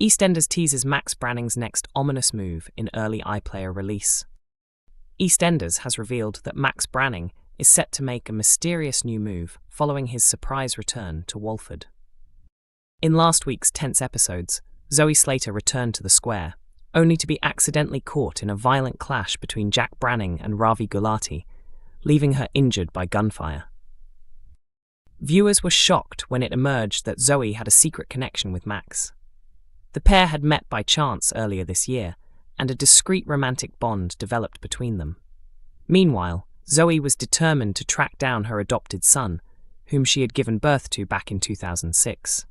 EastEnders teases Max Branning's next ominous move in early iPlayer release. EastEnders has revealed that Max Branning is set to make a mysterious new move following his surprise return to Walford. In last week's tense episodes, Zoe Slater returned to the square, only to be accidentally caught in a violent clash between Jack Branning and Ravi Gulati, leaving her injured by gunfire. Viewers were shocked when it emerged that Zoe had a secret connection with Max. The pair had met by chance earlier this year, and a discreet romantic bond developed between them. Meanwhile, Zoe was determined to track down her adopted son, whom she had given birth to back in 2006.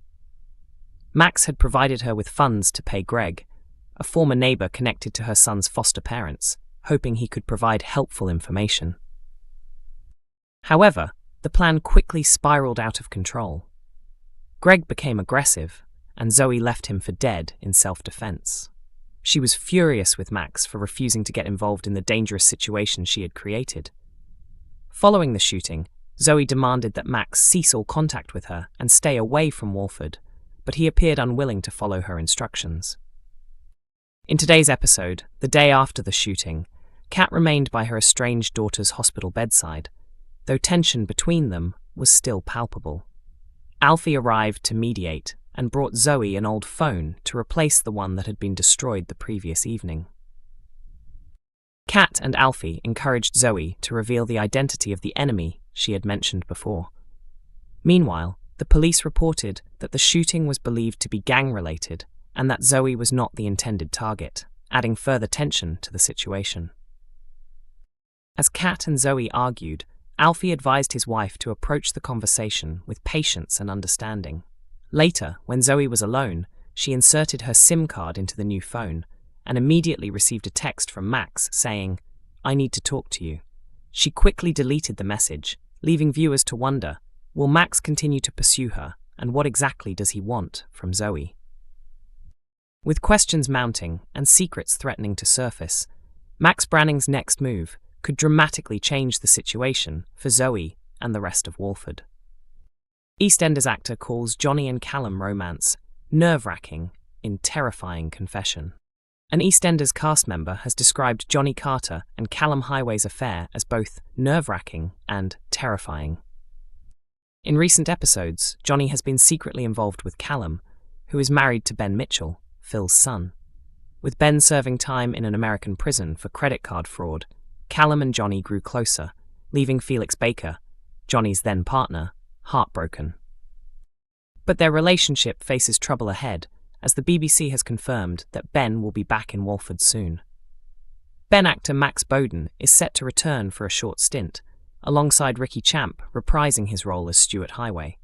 Max had provided her with funds to pay Greg, a former neighbor connected to her son's foster parents, hoping he could provide helpful information. However, the plan quickly spiraled out of control. Greg became aggressive, and Zoe left him for dead in self-defense. She was furious with Max for refusing to get involved in the dangerous situation she had created. Following the shooting, Zoe demanded that Max cease all contact with her and stay away from Walford, but he appeared unwilling to follow her instructions. In today's episode, the day after the shooting, Kat remained by her estranged daughter's hospital bedside, though tension between them was still palpable. Alfie arrived to mediate and brought Zoe an old phone to replace the one that had been destroyed the previous evening. Kat and Alfie encouraged Zoe to reveal the identity of the enemy she had mentioned before. Meanwhile, the police reported that the shooting was believed to be gang-related and that Zoe was not the intended target, adding further tension to the situation. As Kat and Zoe argued, Alfie advised his wife to approach the conversation with patience and understanding. Later, when Zoe was alone, she inserted her SIM card into the new phone and immediately received a text from Max saying, "I need to talk to you." She quickly deleted the message, leaving viewers to wonder, will Max continue to pursue her, and what exactly does he want from Zoe? With questions mounting and secrets threatening to surface, Max Branning's next move could dramatically change the situation for Zoe and the rest of Walford. EastEnders actor calls Jonno and Callum romance nerve-wracking in terrifying confession. An EastEnders cast member has described Jonno Carter and Callum Highway's affair as both nerve-wracking and terrifying. In recent episodes, Jonno has been secretly involved with Callum, who is married to Ben Mitchell, Phil's son. With Ben serving time in an American prison for credit card fraud, Callum and Jonno grew closer, leaving Felix Baker, Johnny's then partner, heartbroken. But their relationship faces trouble ahead, as the BBC has confirmed that Ben will be back in Walford soon. Ben actor Max Bowden is set to return for a short stint, alongside Ricky Champ reprising his role as Stuart Highway.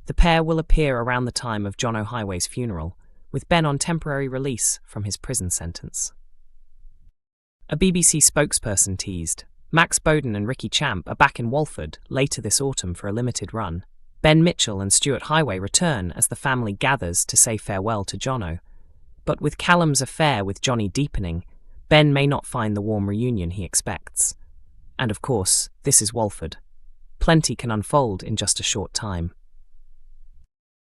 The pair will appear around the time of Jonno Highway's funeral, with Ben on temporary release from his prison sentence. A BBC spokesperson teased, Max Bowden and Ricky Champ are back in Walford later this autumn for a limited run. Ben Mitchell and Stuart Highway return as the family gathers to say farewell to Jonno. But with Callum's affair with Jonno deepening, Ben may not find the warm reunion he expects. And of course, this is Walford. Plenty can unfold in just a short time.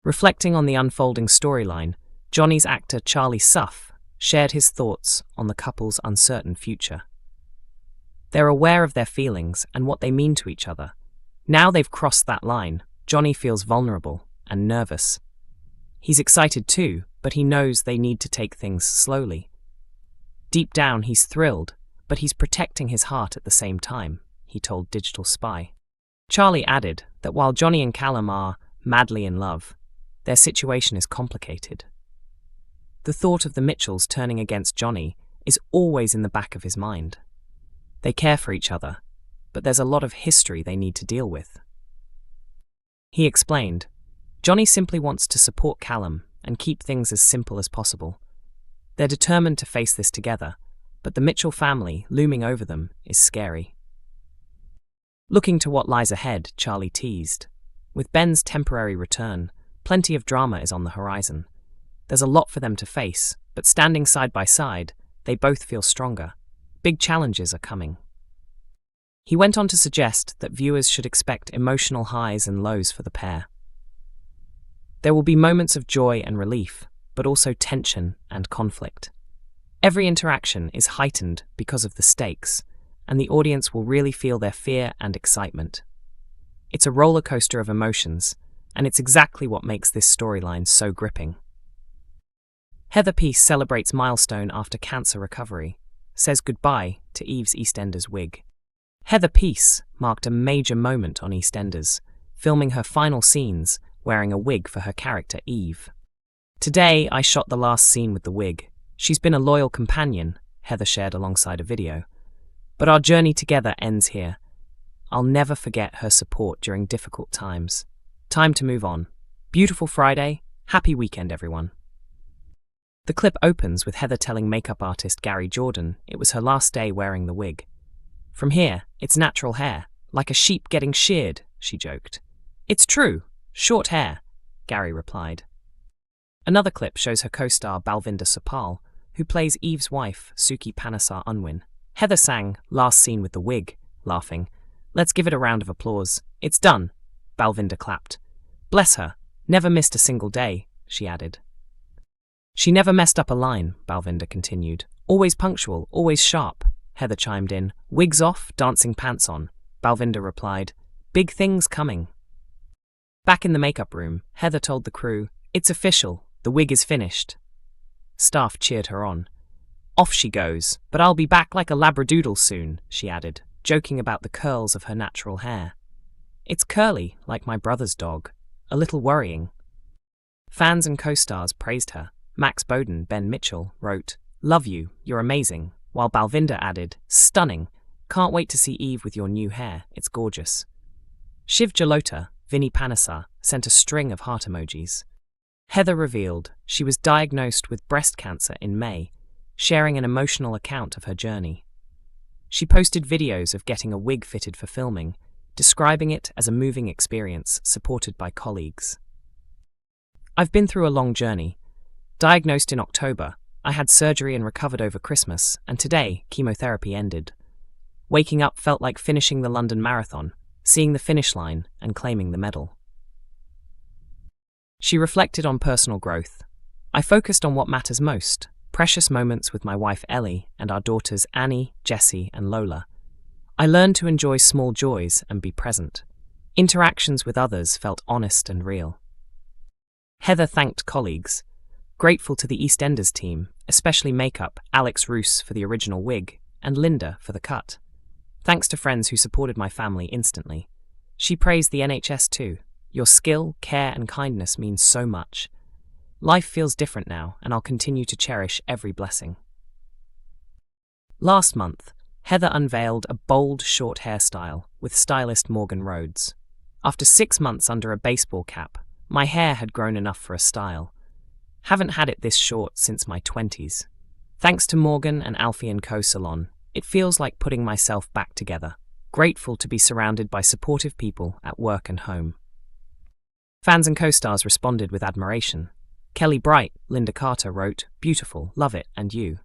Reflecting on the unfolding storyline, Jonno's actor Charlie Suff shared his thoughts on the couple's uncertain future. They're aware of their feelings and what they mean to each other. Now they've crossed that line, Jonno feels vulnerable and nervous. He's excited too, but he knows they need to take things slowly. Deep down, he's thrilled, but he's protecting his heart at the same time, he told Digital Spy. Charlie added that while Jonno and Callum are madly in love, their situation is complicated. The thought of the Mitchells turning against Jonno is always in the back of his mind. They care for each other, but there's a lot of history they need to deal with. He explained, Jonno simply wants to support Callum and keep things as simple as possible. They're determined to face this together, but the Mitchell family looming over them is scary. Looking to what lies ahead, Charlie teased. With Ben's temporary return, plenty of drama is on the horizon. There's a lot for them to face, but standing side by side, they both feel stronger. Big challenges are coming. He went on to suggest that viewers should expect emotional highs and lows for the pair. There will be moments of joy and relief, but also tension and conflict. Every interaction is heightened because of the stakes, and the audience will really feel their fear and excitement. It's a roller coaster of emotions, and it's exactly what makes this storyline so gripping. Heather Peace celebrates milestone after cancer recovery, says goodbye to Eve's EastEnders wig. Heather Peace marked a major moment on EastEnders, filming her final scenes wearing a wig for her character Eve. "Today, I shot the last scene with the wig. She's been a loyal companion," Heather shared alongside a video. "But our journey together ends here. I'll never forget her support during difficult times. Time to move on. Beautiful Friday. Happy weekend, everyone." The clip opens with Heather telling makeup artist Gary Jordan it was her last day wearing the wig. "From here, it's natural hair, like a sheep getting sheared," she joked. "It's true. Short hair," Gary replied. Another clip shows her co-star Balvinder Supal, who plays Eve's wife, Suki Panesar Unwin. Heather sang "Last Scene with the Wig," laughing. "Let's give it a round of applause. It's done." Balvinder clapped. "Bless her. Never missed a single day," she added. "She never messed up a line," Balvinder continued. "Always punctual, always sharp." Heather chimed in. "Wigs off, dancing pants on." Balvinder replied. "Big things coming." Back in the makeup room, Heather told the crew, "It's official. The wig is finished." Staff cheered her on. "Off she goes, but I'll be back like a labradoodle soon," she added, joking about the curls of her natural hair. "It's curly, like my brother's dog. A little worrying." Fans and co-stars praised her. Max Bowden, Ben Mitchell, wrote, "Love you, you're amazing," while Balvinder added, "Stunning. Can't wait to see Eve with your new hair. It's gorgeous." Shiv Jalota, Vinny Panesar, sent a string of heart emojis. Heather revealed she was diagnosed with breast cancer in May, sharing an emotional account of her journey. She posted videos of getting a wig fitted for filming, describing it as a moving experience supported by colleagues. "I've been through a long journey. Diagnosed in October, I had surgery and recovered over Christmas, and today, chemotherapy ended. Waking up felt like finishing the London Marathon, seeing the finish line and claiming the medal." She reflected on personal growth. "I focused on what matters most, precious moments with my wife Ellie and our daughters Annie, Jessie, and Lola. I learned to enjoy small joys and be present. Interactions with others felt honest and real." Heather thanked colleagues, grateful to the EastEnders team, especially makeup, Alex Roos for the original wig, and Linda for the cut. "Thanks to friends who supported my family instantly." She praised the NHS too. "Your skill, care, and kindness means so much. Life feels different now, and I'll continue to cherish every blessing." Last month, Heather unveiled a bold, short hairstyle with stylist Morgan Rhodes. "After 6 months under a baseball cap, my hair had grown enough for a style. Haven't had it this short since my 20s. Thanks to Morgan and Alfie & Co Salon, it feels like putting myself back together. Grateful to be surrounded by supportive people at work and home." Fans and co-stars responded with admiration. Kelly Bright, Linda Carter wrote, "Beautiful, love it, and you."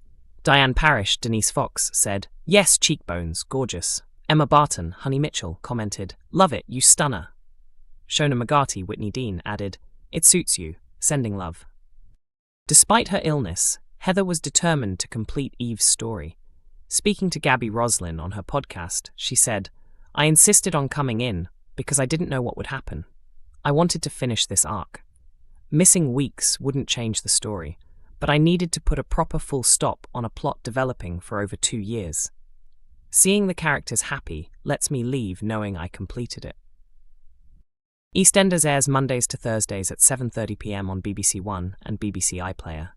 Diane Parrish, Denise Fox said, "Yes, cheekbones, gorgeous." Emma Barton, Honey Mitchell, commented, "Love it, you stunner." Shona McGarty, Whitney Dean, added, "It suits you, sending love." Despite her illness, Heather was determined to complete Eve's story. Speaking to Gabby Roslin on her podcast, she said, "I insisted on coming in because I didn't know what would happen. I wanted to finish this arc. Missing weeks wouldn't change the story, but I needed to put a proper full stop on a plot developing for over 2 years. Seeing the characters happy lets me leave knowing I completed it." EastEnders airs Mondays to Thursdays at 7:30 p.m. on BBC One and BBC iPlayer.